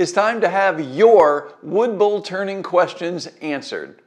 It's time to have your wood bowl turning questions answered.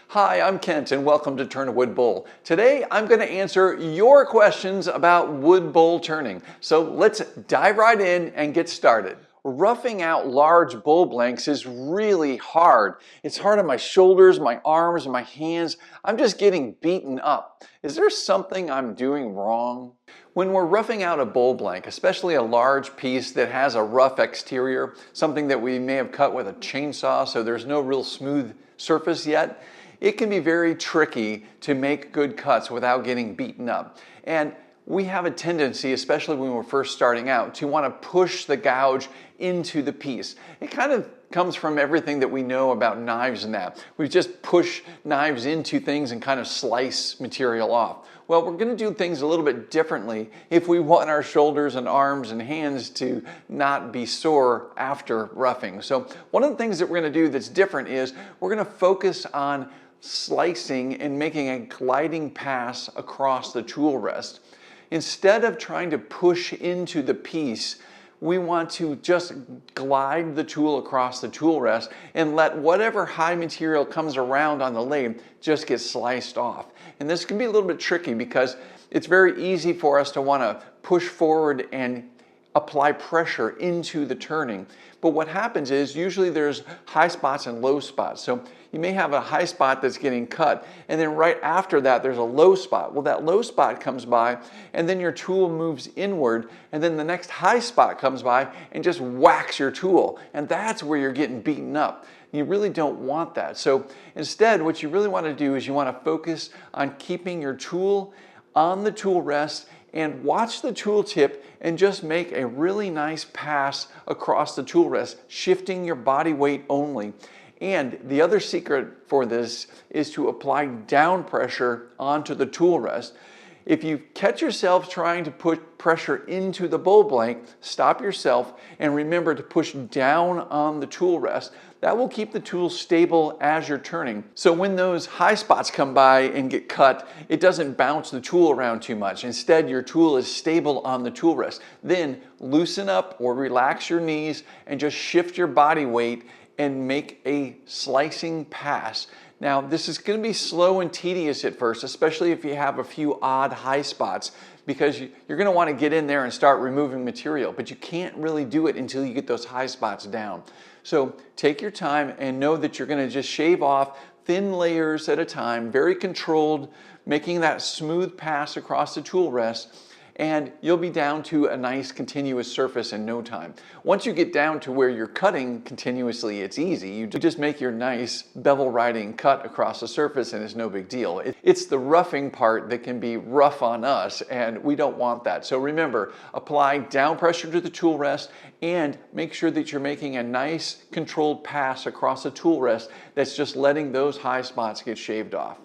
Hi, I'm Kent and welcome to Turn a Wood Bowl. Today I'm going to answer your questions about wood bowl turning. So let's dive right in and get started. Roughing out large bowl blanks is really hard. It's hard on my shoulders, my arms, and my hands. I'm just getting beaten up. Is there something I'm doing wrong? When we're roughing out a bowl blank, especially a large piece that has a rough exterior, something that we may have cut with a chainsaw so there's no real smooth surface yet, it can be very tricky to make good cuts without getting beaten up. And we have a tendency, especially when we're first starting out, to want to push the gouge into the piece. It kind of comes from everything that we know about knives and that. We just push knives into things and kind of slice material off. Well, we're going to do things a little bit differently if we want our shoulders and arms and hands to not be sore after roughing. So one of the things that we're going to do that's different is we're going to focus on slicing and making a gliding pass across the tool rest. Instead of trying to push into the piece, we want to just glide the tool across the tool rest and let whatever high material comes around on the lathe just get sliced off. And this can be a little bit tricky because it's very easy for us to want to push forward and apply pressure into the turning. But what happens is usually there's high spots and low spots. So you may have a high spot that's getting cut, and then right after that there's a low spot. Well, that low spot comes by, and then your tool moves inward, and then the next high spot comes by and just whacks your tool. And that's where you're getting beaten up. You really don't want that. So instead, what you really want to do is you want to focus on keeping your tool on the tool rest and watch the tool tip and just make a really nice pass across the tool rest, shifting your body weight only. And the other secret for this is to apply down pressure onto the tool rest. If you catch yourself trying to put pressure into the bowl blank, stop yourself and remember to push down on the tool rest. That will keep the tool stable as you're turning. So when those high spots come by and get cut, it doesn't bounce the tool around too much. Instead, your tool is stable on the tool rest. Then loosen up or relax your knees and just shift your body weight and make a slicing pass. Now, this is going to be slow and tedious at first, especially if you have a few odd high spots, because you're going to want to get in there and start removing material, but you can't really do it until you get those high spots down. So take your time and know that you're going to just shave off thin layers at a time, very controlled, making that smooth pass across the tool rest, and you'll be down to a nice continuous surface in no time. Once you get down to where you're cutting continuously, it's easy. You just make your nice bevel riding cut across the surface and it's no big deal. It's the roughing part that can be rough on us, and we don't want that. So remember, apply down pressure to the tool rest and make sure that you're making a nice controlled pass across the tool rest that's just letting those high spots get shaved off.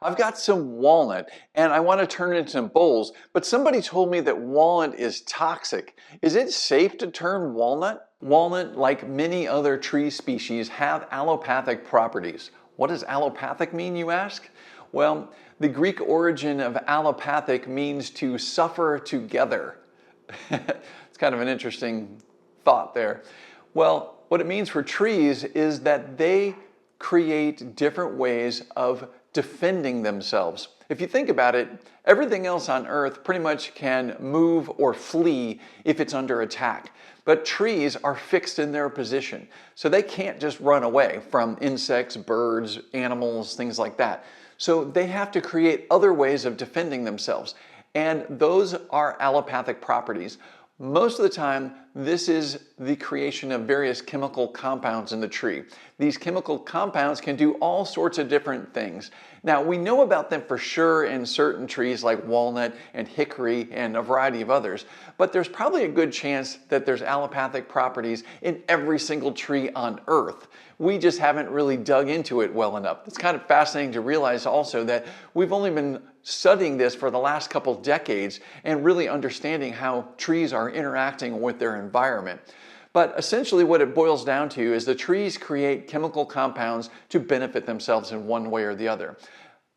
I've got some walnut and I want to turn it into some bowls, but somebody told me that walnut is toxic. Is it safe to turn walnut? Walnut, like many other tree species, have allopathic properties. What does allopathic mean, you ask? Well, the Greek origin of allopathic means to suffer together. It's kind of an interesting thought there. Well, what it means for trees is that they create different ways of defending themselves. If you think about it, everything else on earth pretty much can move or flee if it's under attack. But trees are fixed in their position, so they can't just run away from insects, birds, animals, things like that. So they have to create other ways of defending themselves, and those are allopathic properties. Most of the time, this is the creation of various chemical compounds in the tree. These chemical compounds can do all sorts of different things. Now, we know about them for sure in certain trees like walnut and hickory and a variety of others, but there's probably a good chance that there's allopathic properties in every single tree on Earth. We just haven't really dug into it well enough. It's kind of fascinating to realize also that we've only been studying this for the last couple decades and really understanding how trees are interacting with their environment. But essentially what it boils down to is the trees create chemical compounds to benefit themselves in one way or the other.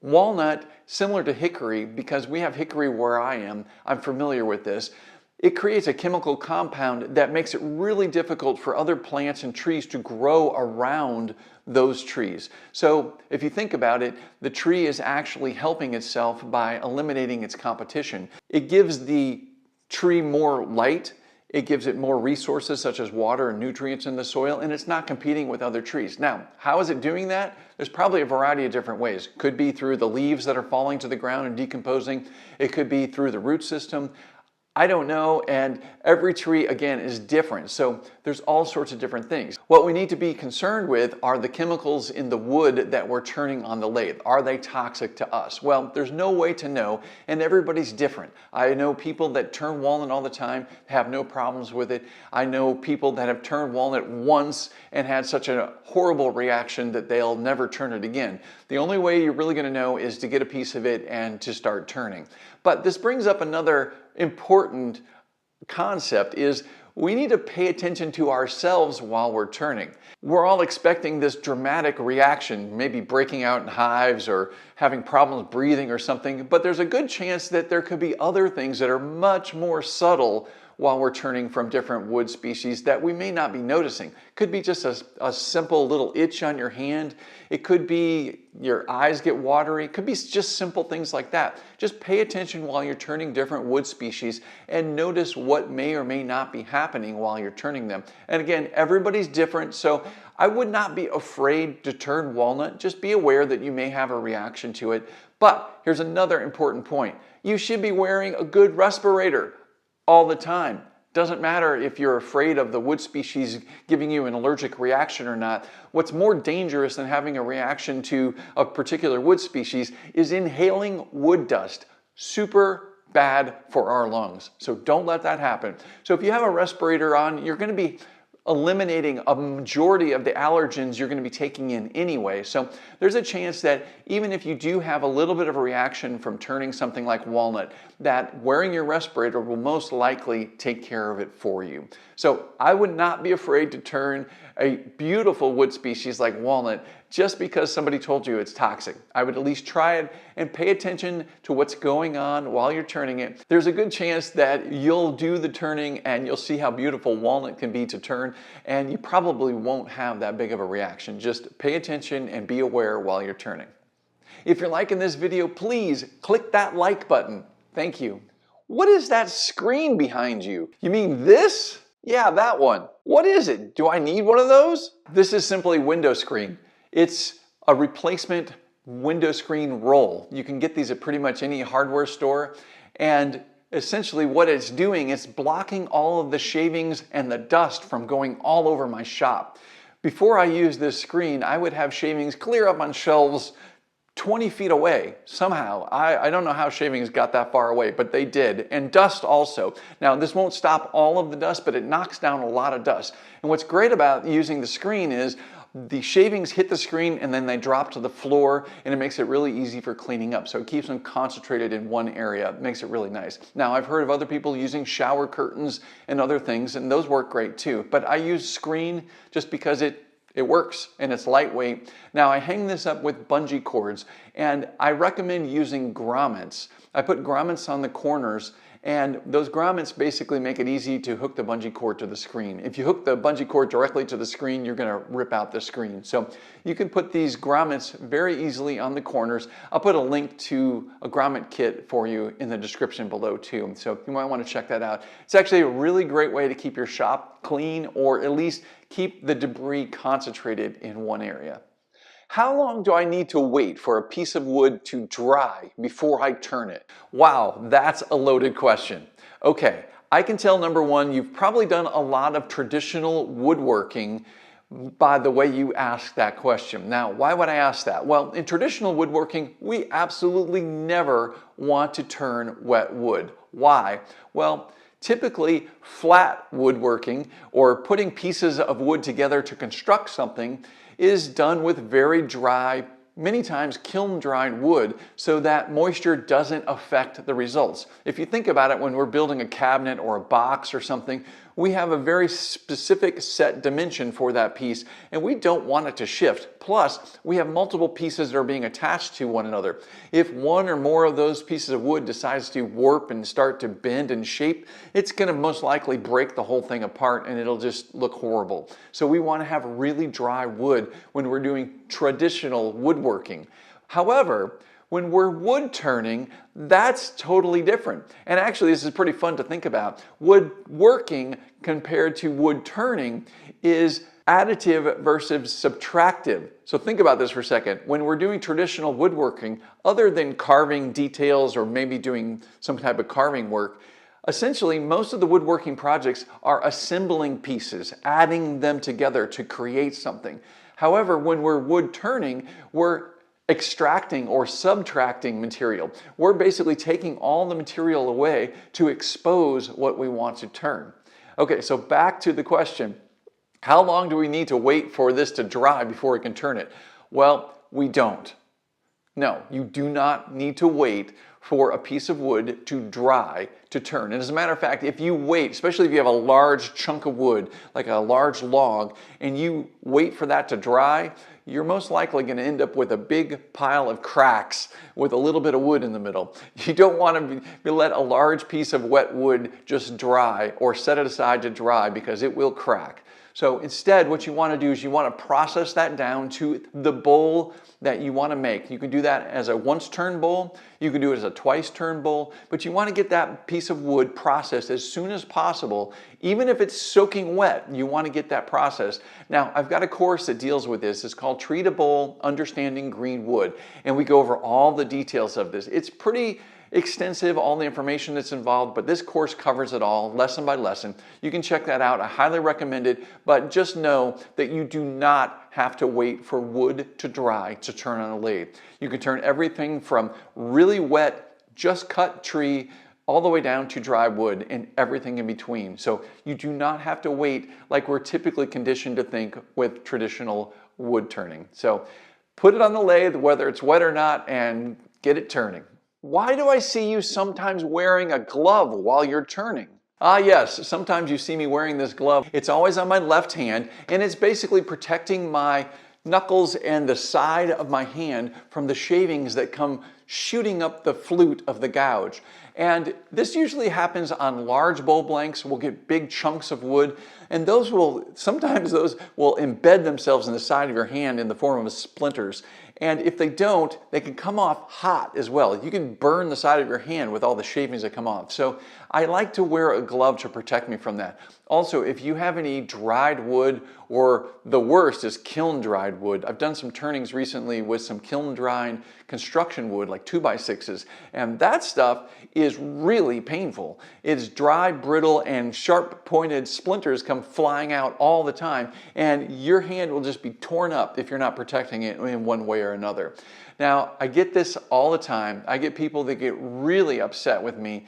Walnut, similar to hickory, because we have hickory where I am, I'm familiar with this. It creates a chemical compound that makes it really difficult for other plants and trees to grow around those trees. So if you think about it, the tree is actually helping itself by eliminating its competition. It gives the tree more light, it gives it more resources such as water and nutrients in the soil, and it's not competing with other trees. Now, how is it doing that? There's probably a variety of different ways. Could be through the leaves that are falling to the ground and decomposing. It could be through the root system. I don't know, and every tree, again, is different, so there's all sorts of different things. What we need to be concerned with are the chemicals in the wood that we're turning on the lathe. Are they toxic to us? Well, there's no way to know, and everybody's different. I know people that turn walnut all the time, have no problems with it. I know people that have turned walnut once and had such a horrible reaction that they'll never turn it again. The only way you're really gonna know is to get a piece of it and to start turning. But this brings up another important concept is we need to pay attention to ourselves while we're turning. We're all expecting this dramatic reaction, maybe breaking out in hives or having problems breathing or something, but there's a good chance that there could be other things that are much more subtle while we're turning from different wood species that we may not be noticing. Could be just a simple little itch on your hand. It could be your eyes get watery. It could be just simple things like that. Just pay attention while you're turning different wood species and notice what may or may not be happening while you're turning them. And again, everybody's different, so I would not be afraid to turn walnut. Just be aware that you may have a reaction to it. But here's another important point. You should be wearing a good respirator all the time. Doesn't matter if you're afraid of the wood species giving you an allergic reaction or not. What's more dangerous than having a reaction to a particular wood species is inhaling wood dust. Super bad for our lungs. So don't let that happen. So if you have a respirator on, you're going to be eliminating a majority of the allergens you're going to be taking in anyway. So there's a chance that even if you do have a little bit of a reaction from turning something like walnut, that wearing your respirator will most likely take care of it for you. So I would not be afraid to turn a beautiful wood species like walnut just because somebody told you it's toxic. I would at least try it and pay attention to what's going on while you're turning it. There's a good chance that you'll do the turning and you'll see how beautiful walnut can be to turn, and you probably won't have that big of a reaction. Just pay attention and be aware while you're turning. If you're liking this video, please click that like button. Thank you. What is that screen behind you? You mean this? Yeah, that one. What is it? Do I need one of those? This is simply window screen. It's a replacement window screen roll. You can get these at pretty much any hardware store. And essentially what it's doing is blocking all of the shavings and the dust from going all over my shop. Before I used this screen, I would have shavings clear up on shelves 20 feet away somehow. I don't know how shavings got that far away, but they did. And dust also. Now this won't stop all of the dust, but it knocks down a lot of dust. And what's great about using the screen is the shavings hit the screen and then they drop to the floor, and it makes it really easy for cleaning up. So it keeps them concentrated in one area. It makes it really nice. Now I've heard of other people using shower curtains and other things, and those work great too. But I use screen just because it works and it's lightweight. Now I hang this up with bungee cords, and I recommend using grommets. I put grommets on the corners, and those grommets basically make it easy to hook the bungee cord to the screen. If you hook the bungee cord directly to the screen, you're gonna rip out the screen. So you can put these grommets very easily on the corners. I'll put a link to a grommet kit for you in the description below too. So you might wanna check that out. It's actually a really great way to keep your shop clean, or at least keep the debris concentrated in one area. How long do I need to wait for a piece of wood to dry before I turn it? Wow, that's a loaded question. Okay, I can tell, number one, you've probably done a lot of traditional woodworking by the way you asked that question. Now, why would I ask that? Well, in traditional woodworking, we absolutely never want to turn wet wood. Why? Well, typically flat woodworking, or putting pieces of wood together to construct something, is done with very dry, many times kiln dried wood, so that moisture doesn't affect the results. If you think about it, when we're building a cabinet or a box or something, we have a very specific set dimension for that piece, and we don't want it to shift. Plus, we have multiple pieces that are being attached to one another. If one or more of those pieces of wood decides to warp and start to bend and shape, it's going to most likely break the whole thing apart and it'll just look horrible. So we want to have really dry wood when we're doing traditional woodworking. However, when we're wood turning, that's totally different. And actually, this is pretty fun to think about. Woodworking compared to wood turning is additive versus subtractive. So think about this for a second. When we're doing traditional woodworking, other than carving details or maybe doing some type of carving work, essentially most of the woodworking projects are assembling pieces, adding them together to create something. However, when we're wood turning, we're extracting or subtracting material. We're basically taking all the material away to expose what we want to turn. Okay, so back to the question. How long do we need to wait for this to dry before we can turn it? Well, we don't. No, you do not need to wait for a piece of wood to dry to turn. And as a matter of fact, if you wait, especially if you have a large chunk of wood, like a large log, and you wait for that to dry, you're most likely going to end up with a big pile of cracks with a little bit of wood in the middle. You don't want to let a large piece of wet wood just dry or set it aside to dry because it will crack. So instead, what you want to do is you want to process that down to the bowl that you want to make. You can do that as a once-turn bowl, you can do it as a twice-turn bowl, but you want to get that piece of wood processed as soon as possible. Even if it's soaking wet, you want to get that processed. Now, I've got a course that deals with this. It's called Treat a Bowl, Understanding Green Wood, and we go over all the details of this. It's pretty extensive, all the information that's involved, but this course covers it all, lesson by lesson. You can check that out. I highly recommend it, but just know that you do not have to wait for wood to dry to turn on a lathe. You can turn everything from really wet, just cut tree, all the way down to dry wood and everything in between. So you do not have to wait like we're typically conditioned to think with traditional wood turning. So put it on the lathe, whether it's wet or not, and get it turning. Why do I see you sometimes wearing a glove while you're turning? Ah yes, sometimes you see me wearing this glove. It's always on my left hand and it's basically protecting my knuckles and the side of my hand from the shavings that come shooting up the flute of the gouge. And this usually happens on large bowl blanks. We'll get big chunks of wood and sometimes those will embed themselves in the side of your hand in the form of splinters. And if they don't, they can come off hot as well. You can burn the side of your hand with all the shavings that come off. So I like to wear a glove to protect me from that. Also, if you have any dried wood, or the worst is kiln dried wood. I've done some turnings recently with some kiln dried construction wood, like 2x6s, and that stuff is really painful. It's dry, brittle, and sharp pointed splinters come flying out all the time, and your hand will just be torn up if you're not protecting it in one way or another. Now, I get this all the time. I get people that get really upset with me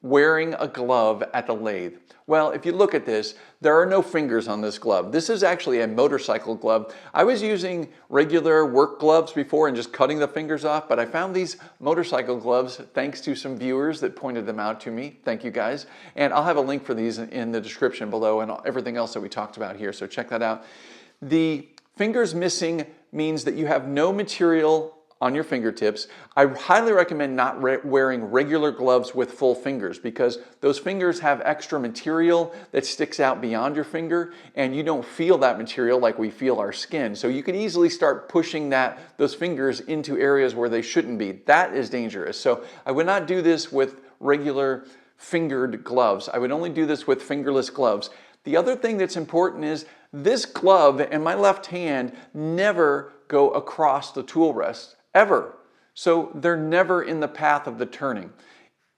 wearing a glove at the lathe. Well, if you look at this, there are no fingers on this glove. This is actually a motorcycle glove. I was using regular work gloves before and just cutting the fingers off, but I found these motorcycle gloves thanks to some viewers that pointed them out to me. Thank you guys. And I'll have a link for these in the description below and everything else that we talked about here, so check that out. The fingers missing means that you have no material on your fingertips. I highly recommend not wearing regular gloves with full fingers because those fingers have extra material that sticks out beyond your finger and you don't feel that material like we feel our skin. So you can easily start pushing those fingers into areas where they shouldn't be. That is dangerous. So I would not do this with regular fingered gloves. I would only do this with fingerless gloves. The other thing that's important is this glove and my left hand never go across the tool rest. Ever. So they're never in the path of the turning.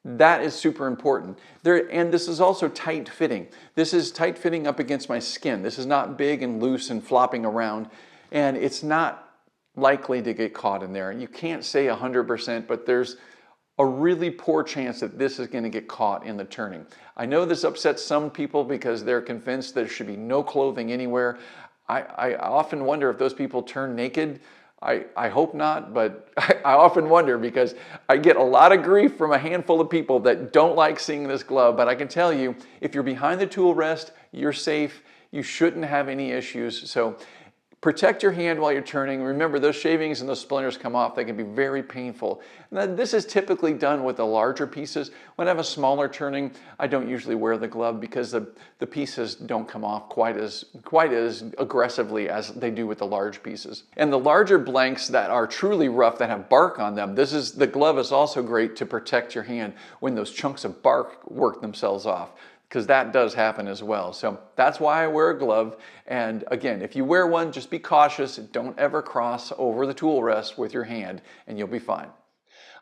That is super important. And this is also tight fitting. This is tight fitting up against my skin. This is not big and loose and flopping around, and it's not likely to get caught in there. You can't say 100%, but there's a really poor chance that this is going to get caught in the turning. I know this upsets some people because they're convinced there should be no clothing anywhere. I often wonder if those people turn naked. I hope not, but I often wonder because I get a lot of grief from a handful of people that don't like seeing this glove. But I can tell you, if you're behind the tool rest, you're safe. You shouldn't have any issues. So Protect your hand while you're turning. Remember, those shavings and those splinters come off. They can be very painful. And this is typically done with the larger pieces. When I have a smaller turning, I don't usually wear the glove because the pieces don't come off quite as aggressively as they do with the large pieces. And the larger blanks that are truly rough, that have bark on them, the glove is also great to protect your hand when those chunks of bark work themselves off, because that does happen as well. So that's why I wear a glove. And again, if you wear one, just be cautious. Don't ever cross over the tool rest with your hand and you'll be fine.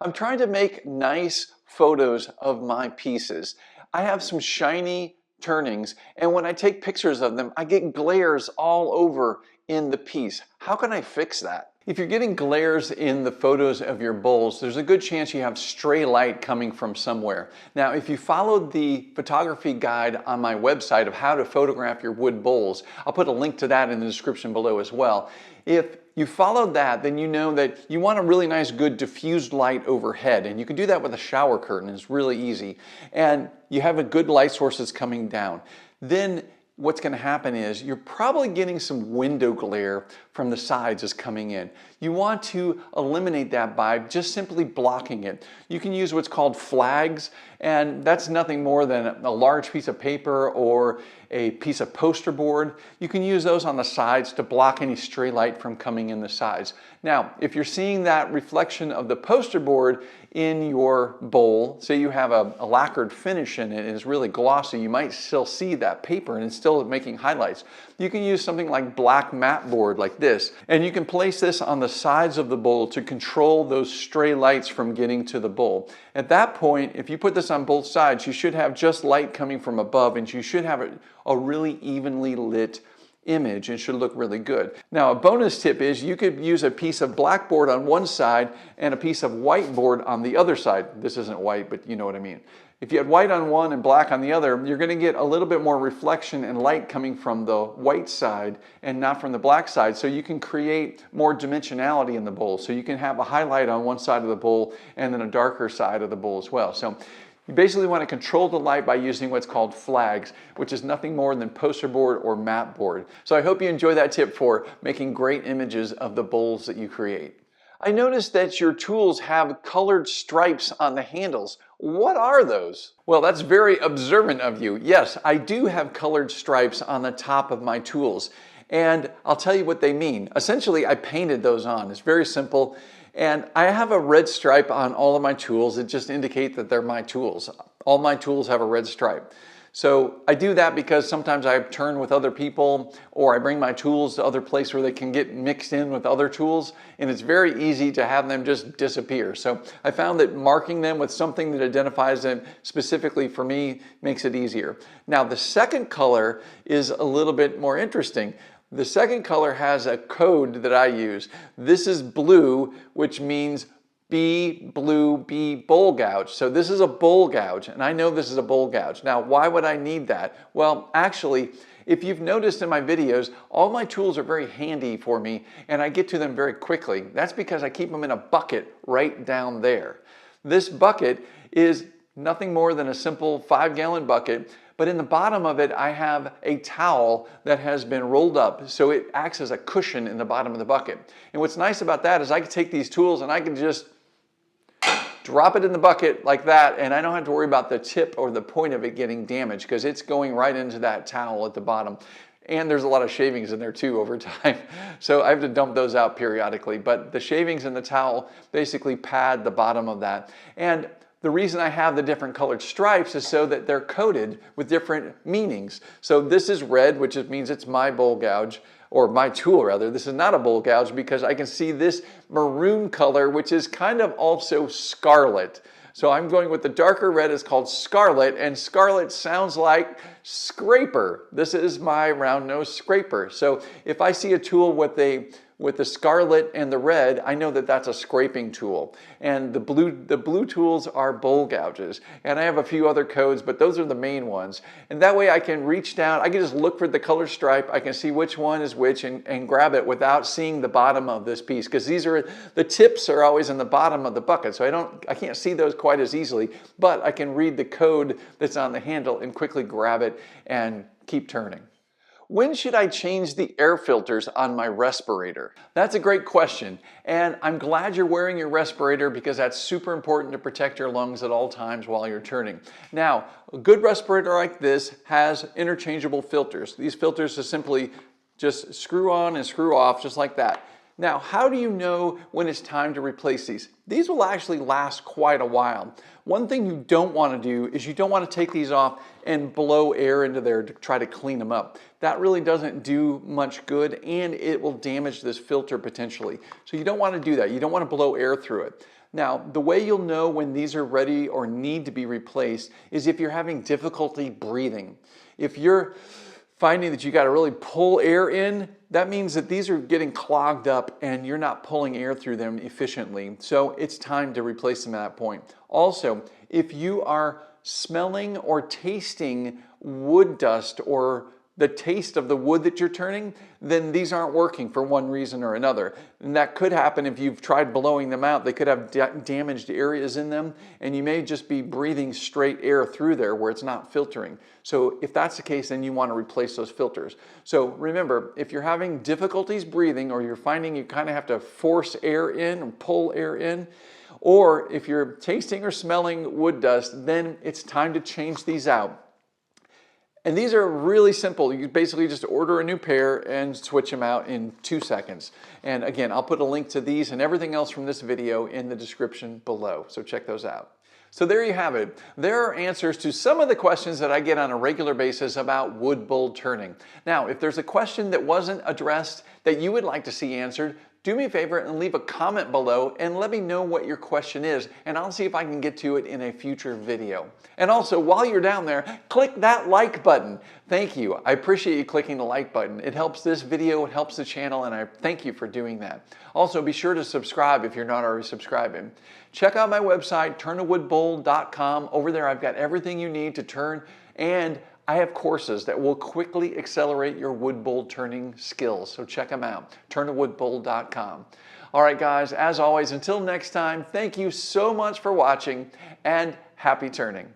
I'm trying to make nice photos of my pieces. I have some shiny turnings, and when I take pictures of them, I get glares all over in the piece. How can I fix that? If you're getting glares in the photos of your bowls, there's a good chance you have stray light coming from somewhere. Now, if you followed the photography guide on my website of how to photograph your wood bowls, I'll put a link to that in the description below as well. If you followed that, then you know that you want a really nice, good diffused light overhead, and you can do that with a shower curtain. It's really easy. And you have a good light source that's coming down. Then what's going to happen is you're probably getting some window glare from the sides is coming in. You want to eliminate that by just simply blocking it. You can use what's called flags, and that's nothing more than a large piece of paper or a piece of poster board. You can use those on the sides to block any stray light from coming in the sides. Now, if you're seeing that reflection of the poster board in your bowl, say you have a lacquered finish in it and it's really glossy, you might still see that paper and it's still making highlights. You can use something like black mat board like this, and you can place this on the sides of the bowl to control those stray lights from getting to the bowl. At that point, if you put this on both sides, you should have just light coming from above, and you should have a really evenly lit image and should look really good. Now, a bonus tip is you could use a piece of blackboard on one side and a piece of whiteboard on the other side. This isn't white, but you know what I mean. If you had white on one and black on the other, you're going to get a little bit more reflection and light coming from the white side and not from the black side, so you can create more dimensionality in the bowl. So you can have a highlight on one side of the bowl and then a darker side of the bowl as well. So you basically want to control the light by using what's called flags, which is nothing more than poster board or mat board. So I hope you enjoy that tip for making great images of the bowls that you create. I noticed that your tools have colored stripes on the handles. What are those? Well, that's very observant of you. Yes, I do have colored stripes on the top of my tools, and I'll tell you what they mean. Essentially, I painted those on. It's very simple. And I have a red stripe on all of my tools. It just indicates that they're my tools. All my tools have a red stripe. So I do that because sometimes I turn with other people, or I bring my tools to other places where they can get mixed in with other tools, and it's very easy to have them just disappear. So I found that marking them with something that identifies them specifically for me makes it easier. Now, the second color is a little bit more interesting. The second color has a code that I use. This is blue, which means B blue, B bowl gouge. So this is a bowl gouge, and I know this is a bowl gouge. Now, why would I need that? Well, actually, if you've noticed in my videos, all my tools are very handy for me, and I get to them very quickly. That's because I keep them in a bucket right down there. This bucket is nothing more than a simple 5-gallon bucket, but in the bottom of it, I have a towel that has been rolled up, so it acts as a cushion in the bottom of the bucket. And what's nice about that is I can take these tools and I can just drop it in the bucket like that, and I don't have to worry about the tip or the point of it getting damaged because it's going right into that towel at the bottom. And there's a lot of shavings in there too over time. So I have to dump those out periodically, but the shavings in the towel basically pad the bottom of that. And the reason I have the different colored stripes is so that they're coded with different meanings. So this is red, which means it's my bowl gouge, or my tool rather. This is not a bowl gouge because I can see this maroon color, which is kind of also scarlet. So I'm going with the darker red. It's called scarlet, and scarlet sounds like scraper. This is my round nose scraper. So if I see a tool with the scarlet and the red, I know that that's a scraping tool. And the blue tools are bowl gouges. And I have a few other codes, but those are the main ones. And that way I can reach down, I can just look for the color stripe, I can see which one is which and grab it without seeing the bottom of this piece. Because the tips are always in the bottom of the bucket, so I can't see those quite as easily, but I can read the code that's on the handle and quickly grab it and keep turning. When should I change the air filters on my respirator? That's a great question, and I'm glad you're wearing your respirator because that's super important to protect your lungs at all times while you're turning. Now, a good respirator like this has interchangeable filters. These filters are simply just screw on and screw off just like that. Now, how do you know when it's time to replace these? These will actually last quite a while. One thing you don't want to do is you don't want to take these off and blow air into there to try to clean them up. That really doesn't do much good, and it will damage this filter potentially. So you don't want to do that. You don't want to blow air through it. Now, the way you'll know when these are ready or need to be replaced is if you're having difficulty breathing. If you're finding that you got to really pull air in, that means that these are getting clogged up and you're not pulling air through them efficiently. So it's time to replace them at that point. Also, if you are smelling or tasting wood dust or the taste of the wood that you're turning, then these aren't working for one reason or another. And that could happen if you've tried blowing them out. They could have damaged areas in them, and you may just be breathing straight air through there where it's not filtering. So if that's the case, then you want to replace those filters. So remember, if you're having difficulties breathing or you're finding you kind of have to force air in or pull air in, or if you're tasting or smelling wood dust, then it's time to change these out. And these are really simple. You basically just order a new pair and switch them out in 2 seconds. And again, I'll put a link to these and everything else from this video in the description below. So check those out. So there you have it. There are answers to some of the questions that I get on a regular basis about wood bowl turning. Now, if there's a question that wasn't addressed that you would like to see answered, do me a favor and leave a comment below and let me know what your question is, and I'll see if I can get to it in a future video. And also, while you're down there, click that like button. Thank you. I appreciate you clicking the like button. It helps this video, it helps the channel, and I thank you for doing that. Also, be sure to subscribe if you're not already subscribing. Check out my website, turnawoodbowl.com. Over there, I've got everything you need to turn, and I have courses that will quickly accelerate your wood bowl turning skills, so check them out, turnawoodbowl.com. All right, guys, as always, until next time, thank you so much for watching, and happy turning.